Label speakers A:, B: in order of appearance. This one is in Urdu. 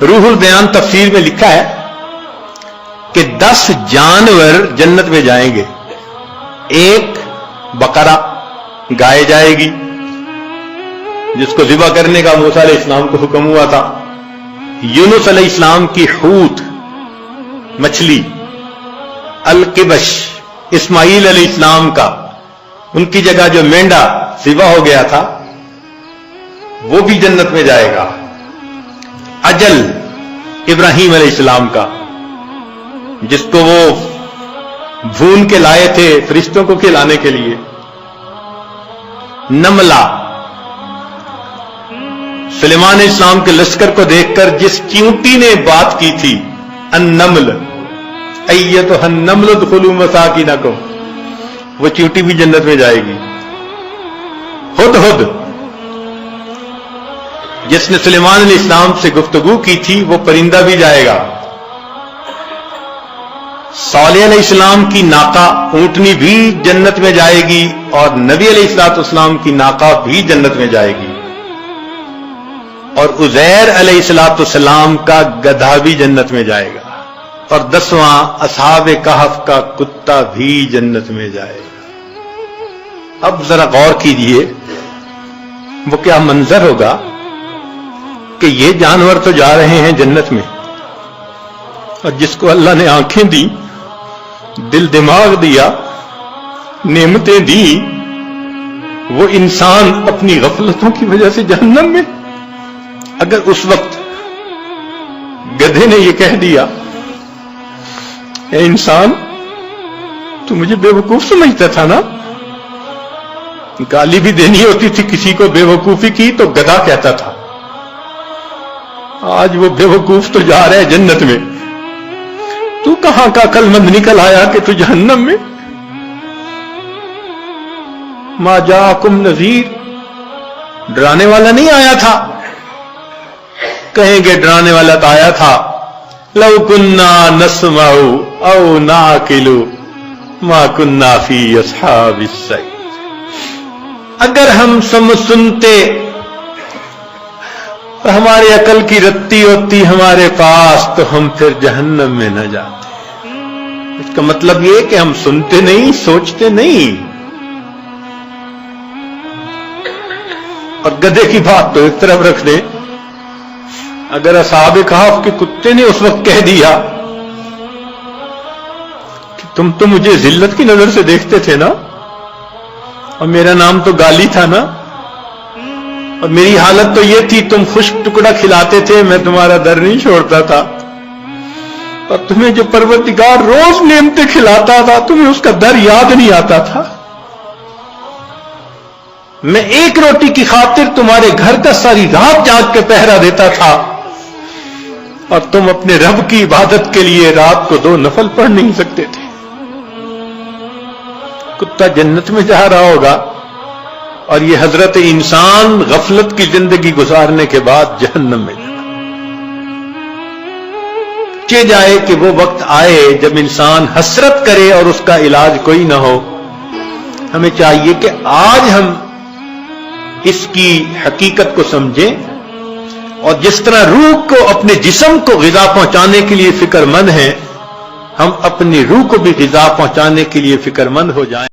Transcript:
A: روح البیان تفسیر میں لکھا ہے کہ 10 جانور جنت میں جائیں گے. ایک بقرہ گائے جائے گی جس کو ذبح کرنے کا موسیٰ علیہ السلام کو حکم ہوا تھا. یونس علیہ السلام کی حوت مچھلی، القبش اسماعیل علیہ السلام کا، ان کی جگہ جو مینڈا ذبح ہو گیا تھا وہ بھی جنت میں جائے گا. اجل ابراہیم علیہ السلام کا، جس کو وہ بھون کے لائے تھے فرشتوں کو کھلانے کے لیے. نملہ سلیمان علیہ السلام کے لشکر کو دیکھ کر جس چیونٹی نے بات کی تھی، النمل ایتھا النمل ادخلوا مساکنکم، وہ چیونٹی بھی جنت میں جائے گی. ہدہد جس نے سلیمان علیہ السلام سے گفتگو کی تھی وہ پرندہ بھی جائے گا. صالح علیہ السلام کی ناقہ اونٹنی بھی جنت میں جائے گی، اور نبی علیہ السلام کی ناقہ بھی جنت میں جائے گی. اور عزیر علیہ السلام کا گدھا بھی جنت میں جائے گا. اور 10واں اصحاب کہف کا کتا بھی جنت میں جائے گا. اب ذرا غور کیجئے وہ کیا منظر ہوگا کہ یہ جانور تو جا رہے ہیں جنت میں، اور جس کو اللہ نے آنکھیں دی، دل دماغ دیا، نعمتیں دی، وہ انسان اپنی غفلتوں کی وجہ سے جہنم میں. اگر اس وقت گدھے نے یہ کہہ دیا اے انسان تو مجھے بے وقوف سمجھتا تھا نا، گالی بھی دینی ہوتی تھی کسی کو بے وقوفی کی تو گدھا کہتا تھا. آج وہ بے وقوف تو جا رہا ہے جنت میں، تو کہاں کا عقل مند نکل آیا کہ تو جہنم میں. ما جاءکم نذیر، ڈرانے والا نہیں آیا تھا. کہیں گے ڈرانے والا تو آیا تھا. لو کننا نسمع او نعقل ما کننا فی اصحاب السعیر، اگر ہم سنتے ہماری عقل کی رتی ہوتی ہمارے پاس تو ہم پھر جہنم میں نہ جاتے. اس کا مطلب یہ کہ ہم سنتے نہیں، سوچتے نہیں. اور گدھے کی بات تو ایک طرف رکھ دیں، اگر اصحاب کہف کے کتے نے اس وقت کہہ دیا کہ تم تو مجھے ذلت کی نظر سے دیکھتے تھے نا، اور میرا نام تو گالی تھا نا، اور میری حالت تو یہ تھی تم خشک ٹکڑا کھلاتے تھے، میں تمہارا در نہیں چھوڑتا تھا، اور تمہیں جو پروردگار روز نعمتیں کھلاتا تھا تمہیں اس کا در یاد نہیں آتا تھا. میں ایک روٹی کی خاطر تمہارے گھر کا ساری رات جاگ کے پہرا دیتا تھا، اور تم اپنے رب کی عبادت کے لیے رات کو 2 نفل پڑھ نہیں سکتے تھے. کتا جنت میں جا رہا ہوگا، اور یہ حضرت انسان غفلت کی زندگی گزارنے کے بعد جہنم میں جائے. چہ جائے کہ وہ وقت آئے جب انسان حسرت کرے اور اس کا علاج کوئی نہ ہو. ہمیں چاہیے کہ آج ہم اس کی حقیقت کو سمجھیں، اور جس طرح روح کو اپنے جسم کو غذا پہنچانے کے لیے فکر مند ہیں، ہم اپنی روح کو بھی غذا پہنچانے کے لیے فکر مند ہو جائیں.